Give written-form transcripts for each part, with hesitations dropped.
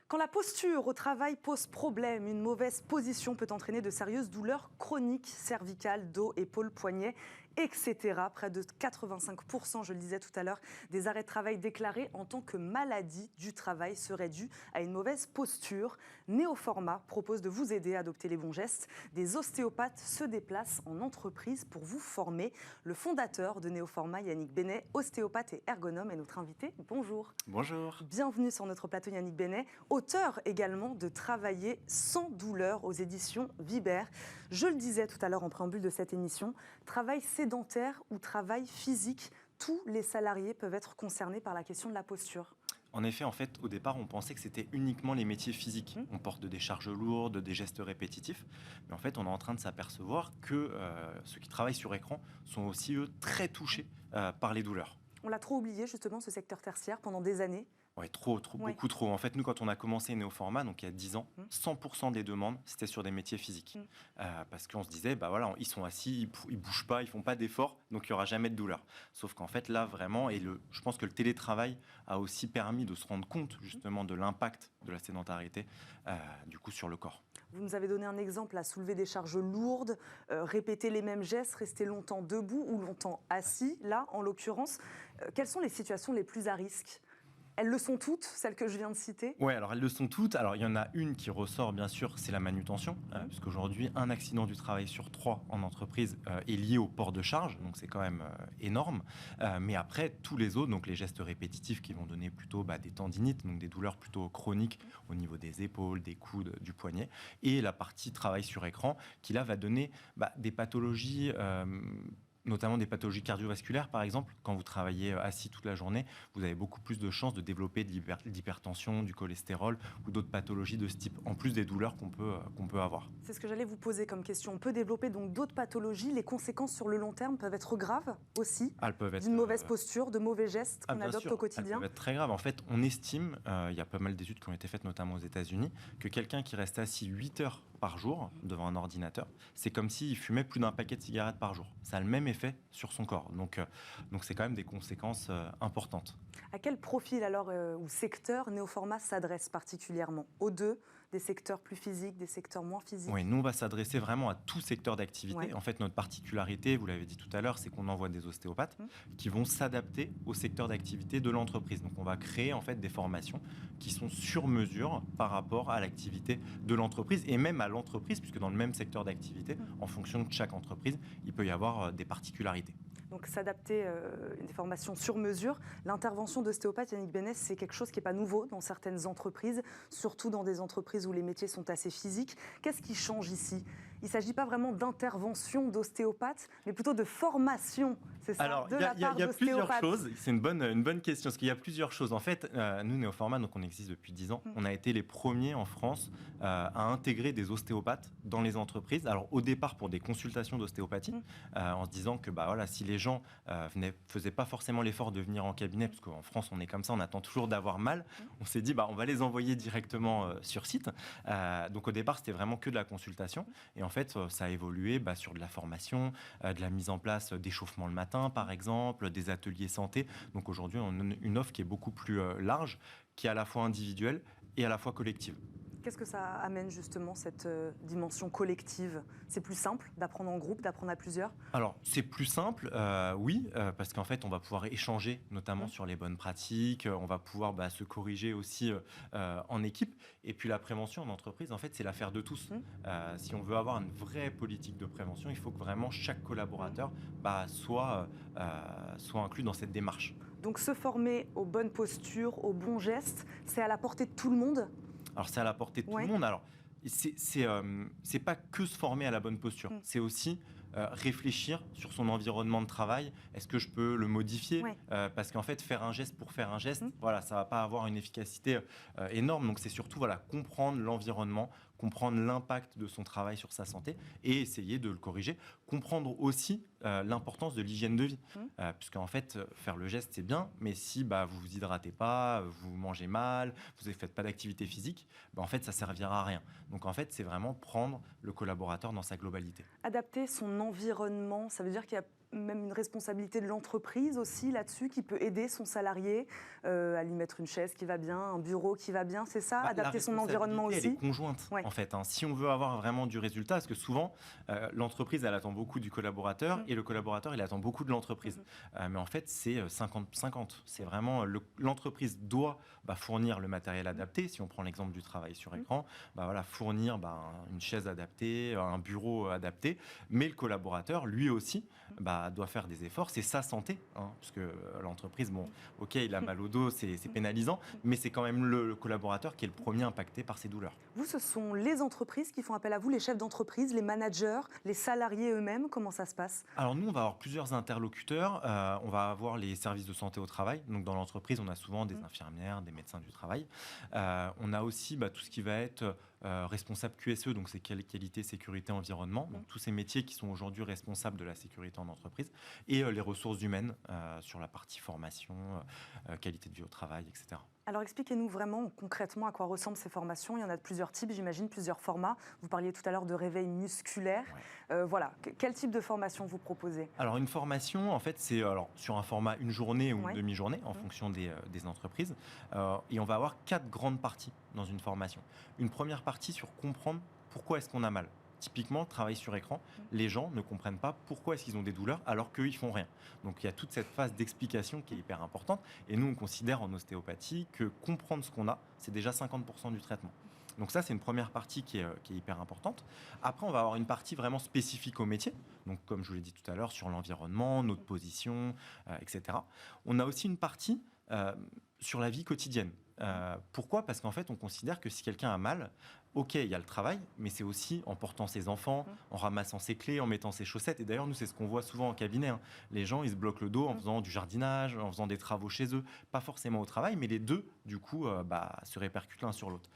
Quand la posture au travail pose problème, une mauvaise position peut entraîner de sérieuses douleurs chroniques, cervicales, dos, épaules, poignets, etc. Près de 85%, je le disais tout à l'heure, des arrêts de travail déclarés en tant que maladie du travail seraient dus à une mauvaise posture. Néoformat propose de vous aider à adopter les bons gestes. Des ostéopathes se déplacent en entreprise pour vous former. Le fondateur de Néoformat, Yannick Benet, ostéopathe et ergonome, est notre invité. Bonjour. Bonjour. Bienvenue sur notre plateau, Yannick Benet, auteur également de Travailler sans douleur aux éditions Vibert. Je le disais tout à l'heure en préambule de cette émission, travail sédentaire ou travail physique, tous les salariés peuvent être concernés par la question de la posture. En effet, au départ, on pensait que c'était uniquement les métiers physiques. On porte des charges lourdes, des gestes répétitifs. Mais en fait, on est en train de s'apercevoir que ceux qui travaillent sur écran sont aussi, eux, très touchés par les douleurs. On l'a trop oublié, justement, ce secteur tertiaire, pendant des années. Oui, beaucoup trop. En fait, nous, quand on a commencé Néoformat, donc il y a 10 ans, 100% des demandes, c'était sur des métiers physiques. Parce qu'on se disait, ils sont assis, ils bougent pas, ils font pas d'efforts, donc il n'y aura jamais de douleur. Sauf qu'en fait, là, vraiment, je pense que le télétravail a aussi permis de se rendre compte, justement, de l'impact de la sédentarité, du coup, sur le corps. Vous nous avez donné un exemple, à soulever des charges lourdes, répéter les mêmes gestes, rester longtemps debout ou longtemps assis, là, en l'occurrence. Quelles sont les situations les plus à risque ? Elles le sont toutes, celles que je viens de citer ? Oui, alors elles le sont toutes. Alors il y en a une qui ressort, bien sûr, c'est la manutention. Puisqu'aujourd'hui, un accident du travail sur 3 en entreprise est lié au port de charge. Donc c'est quand même énorme. Mais après, tous les autres, donc les gestes répétitifs qui vont donner plutôt des tendinites, donc des douleurs plutôt chroniques au niveau des épaules, des coudes, du poignet. Et la partie travail sur écran qui là va donner des pathologies... notamment des pathologies cardiovasculaires, par exemple. Quand vous travaillez assis toute la journée, vous avez beaucoup plus de chances de développer de l'hypertension, du cholestérol ou d'autres pathologies de ce type, en plus des douleurs qu'on peut avoir. C'est ce que j'allais vous poser comme question. On peut développer donc d'autres pathologies. Les conséquences sur le long terme peuvent être graves aussi, Elles peuvent être d'une mauvaise posture, de mauvais gestes qu'on adopte au quotidien. Elles peuvent être très graves. En fait, on estime, il y a pas mal d'études qui ont été faites, notamment aux États-Unis, que quelqu'un qui reste assis 8 heures par jour devant un ordinateur, c'est comme s'il fumait plus d'un paquet de cigarettes par jour. Ça a le même effet sur son corps. Donc c'est quand même des conséquences importantes. À quel profil alors ou secteur Néoformat s'adresse particulièrement ? Aux deux, des secteurs plus physiques, des secteurs moins physiques ? Oui, nous on va s'adresser vraiment à tout secteur d'activité. Ouais. En fait, notre particularité, vous l'avez dit tout à l'heure, c'est qu'on envoie des ostéopathes qui vont s'adapter au secteur d'activité de l'entreprise. Donc on va créer en fait des formations qui sont sur mesure par rapport à l'activité de l'entreprise et même à l'entreprise, puisque dans le même secteur d'activité, en fonction de chaque entreprise, il peut y avoir des particularités. Donc s'adapter, des formations sur mesure. L'intervention d'ostéopathe, Yannick Benet, c'est quelque chose qui n'est pas nouveau dans certaines entreprises, surtout dans des entreprises où les métiers sont assez physiques. Qu'est-ce qui change ici ? Il ne s'agit pas vraiment d'intervention d'ostéopathe, mais plutôt de formation, c'est ça ? Alors, de la part il y a plusieurs d'ostéopathe. choses. C'est une bonne question, parce qu'il y a plusieurs choses. En fait, nous, Néoformat, donc on existe depuis 10 ans. On a été les premiers en France à intégrer des ostéopathes dans les entreprises. Alors, au départ, pour des consultations d'ostéopathie, en se disant que si les gens faisaient pas forcément l'effort de venir en cabinet, parce qu'en France, on est comme ça, on attend toujours d'avoir mal. On s'est dit, on va les envoyer directement sur site. Donc, au départ, c'était vraiment que de la consultation. Et en fait, ça a évolué sur de la formation, de la mise en place d'échauffement le matin, par exemple, des ateliers santé. Donc aujourd'hui, on a une offre qui est beaucoup plus large, qui est à la fois individuelle et à la fois collective. Qu'est-ce que ça amène justement, cette dimension collective ? C'est plus simple d'apprendre en groupe, d'apprendre à plusieurs ? Alors, c'est plus simple, oui, parce qu'en fait, on va pouvoir échanger, notamment sur les bonnes pratiques, on va pouvoir se corriger aussi en équipe. Et puis, la prévention en entreprise, en fait, c'est l'affaire de tous. Si on veut avoir une vraie politique de prévention, il faut que vraiment chaque collaborateur soit inclus dans cette démarche. Donc se former aux bonnes postures, aux bons gestes, c'est à la portée de tout le monde ? Alors, c'est à la portée de tout le monde. Alors, c'est pas que se former à la bonne posture. C'est aussi réfléchir sur son environnement de travail. Est-ce que je peux le modifier ? Parce qu'en fait, faire un geste pour faire un geste, ça va pas avoir une efficacité énorme. Donc, c'est surtout comprendre l'environnement, comprendre l'impact de son travail sur sa santé et essayer de le corriger. Comprendre aussi l'importance de l'hygiène de vie. Puisqu'en fait, faire le geste, c'est bien, mais si vous vous hydratez pas, vous mangez mal, vous ne faites pas d'activité physique, en fait, ça servira à rien. Donc, en fait, c'est vraiment prendre le collaborateur dans sa globalité. Adapter son environnement, ça veut dire qu'il y a même une responsabilité de l'entreprise aussi là-dessus, qui peut aider son salarié à lui mettre une chaise qui va bien, un bureau qui va bien, c'est ça? Adapter son environnement aussi? Elle est conjointe, en fait. Si on veut avoir vraiment du résultat, parce que souvent, l'entreprise, elle attend beaucoup du collaborateur et le collaborateur, il attend beaucoup de l'entreprise. Mais en fait, c'est 50-50. C'est vraiment l'entreprise doit fournir le matériel adapté. Si on prend l'exemple du travail sur écran, fournir une chaise adaptée, un bureau adapté. Mais le collaborateur, lui aussi, doit faire des efforts. C'est sa santé, parce que l'entreprise, ok, il a mal au dos, c'est pénalisant, mais c'est quand même le collaborateur qui est le premier impacté par ces douleurs. Vous, ce sont les entreprises qui font appel à vous, les chefs d'entreprise, les managers, les salariés eux-mêmes. Comment ça se passe? Alors nous, on va avoir plusieurs interlocuteurs. On va avoir les services de santé au travail. Donc dans l'entreprise, on a souvent des infirmières, des médecins du travail. On a aussi tout ce qui va être responsable QSE, donc c'est qualité, sécurité, environnement. Donc tous ces métiers qui sont aujourd'hui responsables de la sécurité en entreprise. Et les ressources humaines sur la partie formation, qualité de vie au travail, etc. Alors expliquez-nous vraiment concrètement à quoi ressemblent ces formations. Il y en a de plusieurs types, j'imagine, plusieurs formats. Vous parliez tout à l'heure de réveil musculaire. Voilà, quel type de formation vous proposez? Alors une formation, en fait, c'est sur un format une journée ou une demi-journée en fonction des entreprises. Et on va avoir 4 grandes parties dans une formation. Une première partie sur comprendre pourquoi est-ce qu'on a mal. Typiquement, travail sur écran, les gens ne comprennent pas pourquoi est-ce qu'ils ont des douleurs alors qu'eux, ils font rien. Donc, il y a toute cette phase d'explication qui est hyper importante. Et nous, on considère en ostéopathie que comprendre ce qu'on a, c'est déjà 50% du traitement. Donc ça, c'est une première partie qui est hyper importante. Après, on va avoir une partie vraiment spécifique au métier. Donc, comme je vous l'ai dit tout à l'heure, sur l'environnement, notre position, etc. On a aussi une partie sur la vie quotidienne. Pourquoi? Parce qu'en fait, on considère que si quelqu'un a mal, ok, il y a le travail, mais c'est aussi en portant ses enfants, en ramassant ses clés, en mettant ses chaussettes. Et d'ailleurs, nous, c'est ce qu'on voit souvent en cabinet. Les gens, ils se bloquent le dos en faisant du jardinage, en faisant des travaux chez eux, pas forcément au travail, mais les deux, du coup, se répercutent l'un sur l'autre.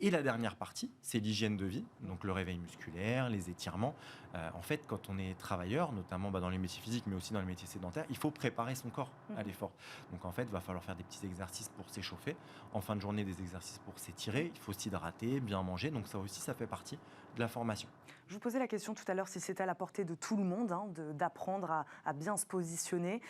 Et la dernière partie, c'est l'hygiène de vie, donc le réveil musculaire, les étirements. En fait, quand on est travailleur, notamment dans les métiers physiques, mais aussi dans les métiers sédentaires, il faut préparer son corps à l'effort. Donc en fait, il va falloir faire des petits exercices pour s'échauffer. En fin de journée, des exercices pour s'étirer. Il faut s'hydrater, bien manger. Donc ça aussi, ça fait partie de la formation. Je vous posais la question tout à l'heure si c'était à la portée de tout le monde, d'apprendre à bien se positionner.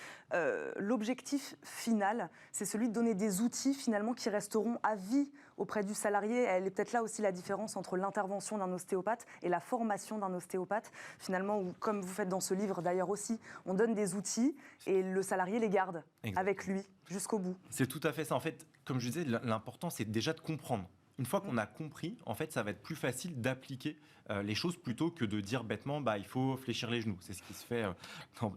L'objectif final, c'est celui de donner des outils finalement qui resteront à vie auprès du salarié. Elle est peut-être là aussi la différence entre l'intervention d'un ostéopathe et la formation d'un ostéopathe. Finalement, où, comme vous faites dans ce livre d'ailleurs aussi, on donne des outils et le salarié les garde avec lui jusqu'au bout. C'est tout à fait ça. En fait, comme je disais, l'important, c'est déjà de comprendre. Une fois qu'on a compris, en fait, ça va être plus facile d'appliquer les choses plutôt que de dire bêtement, il faut fléchir les genoux. C'est ce qui se fait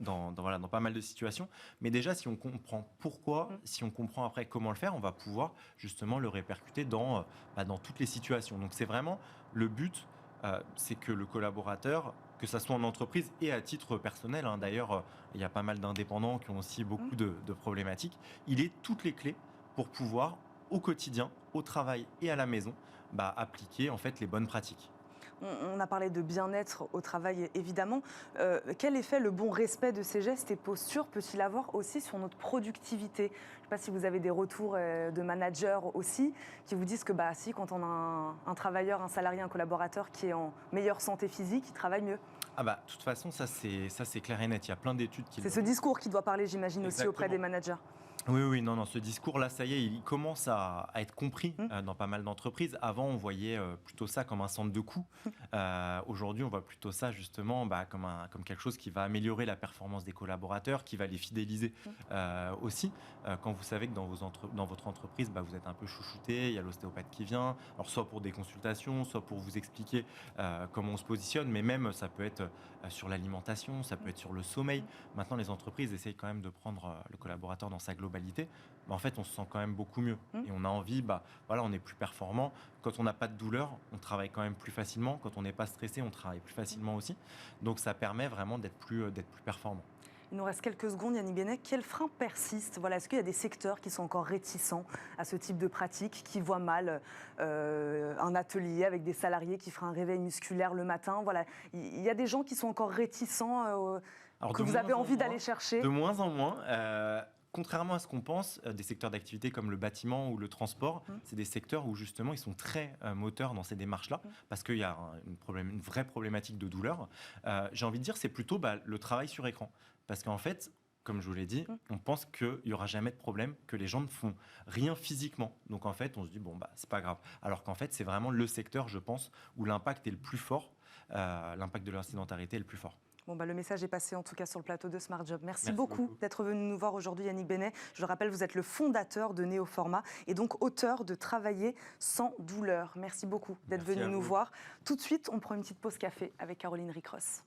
dans pas mal de situations. Mais déjà, si on comprend pourquoi, si on comprend après comment le faire, on va pouvoir justement le répercuter dans toutes les situations. Donc, c'est vraiment le but, c'est que le collaborateur, que ça soit en entreprise et à titre personnel, d'ailleurs, il y a pas mal d'indépendants qui ont aussi beaucoup de problématiques, il ait toutes les clés pour pouvoir, au quotidien, au travail et à la maison, appliquer en fait les bonnes pratiques. On a parlé de bien-être au travail, évidemment. Quel effet le bon respect de ces gestes et postures peut-il avoir aussi sur notre productivité? Je ne sais pas si vous avez des retours de managers aussi qui vous disent que si, quand on a un travailleur, un salarié, un collaborateur qui est en meilleure santé physique, il travaille mieux. De toute façon, ça c'est clair et net. Il y a plein d'études qui... C'est ce discours qui doit parler, j'imagine, aussi auprès des managers. Oui, non, ce discours-là, ça y est, il commence à être compris dans pas mal d'entreprises. Avant, on voyait plutôt ça comme un centre de coût. Aujourd'hui, on voit plutôt ça justement comme quelque chose qui va améliorer la performance des collaborateurs, qui va les fidéliser aussi. Quand vous savez que dans votre entreprise, vous êtes un peu chouchouté, il y a l'ostéopathe qui vient, alors soit pour des consultations, soit pour vous expliquer comment on se positionne, mais même ça peut être sur l'alimentation, ça peut être sur le sommeil. Maintenant, les entreprises essayent quand même de prendre le collaborateur dans sa globalité. En fait, on se sent quand même beaucoup mieux. Et on a envie, on est plus performant. Quand on n'a pas de douleur, on travaille quand même plus facilement. Quand on n'est pas stressé, on travaille plus facilement aussi. Donc, ça permet vraiment d'être plus performant. Il nous reste quelques secondes, Yannick Guénec. Quels freins persistent? Est-ce qu'il y a des secteurs qui sont encore réticents à ce type de pratique, qui voient mal un atelier avec des salariés qui feraient un réveil musculaire le matin? Il y a des gens qui sont encore réticents, que vous avez envie d'aller chercher? De moins en moins. contrairement à ce qu'on pense, des secteurs d'activité comme le bâtiment ou le transport, c'est des secteurs où justement ils sont très moteurs dans ces démarches-là, parce qu'il y a une vraie problématique de douleur. J'ai envie de dire, c'est plutôt le travail sur écran. Parce qu'en fait, comme je vous l'ai dit, on pense qu'il n'y aura jamais de problème, que les gens ne font rien physiquement. Donc en fait, on se dit, c'est pas grave. Alors qu'en fait, c'est vraiment le secteur, je pense, où l'impact est le plus fort, l'impact de l'accidentarité est le plus fort. Le message est passé en tout cas sur le plateau de Smart Job. Merci beaucoup d'être venu nous voir aujourd'hui, Yannick Benet. Je le rappelle, vous êtes le fondateur de Néoformat et donc auteur de Travailler sans douleur. Merci beaucoup d'être venu nous voir. Tout de suite, on prend une petite pause café avec Caroline Ricross.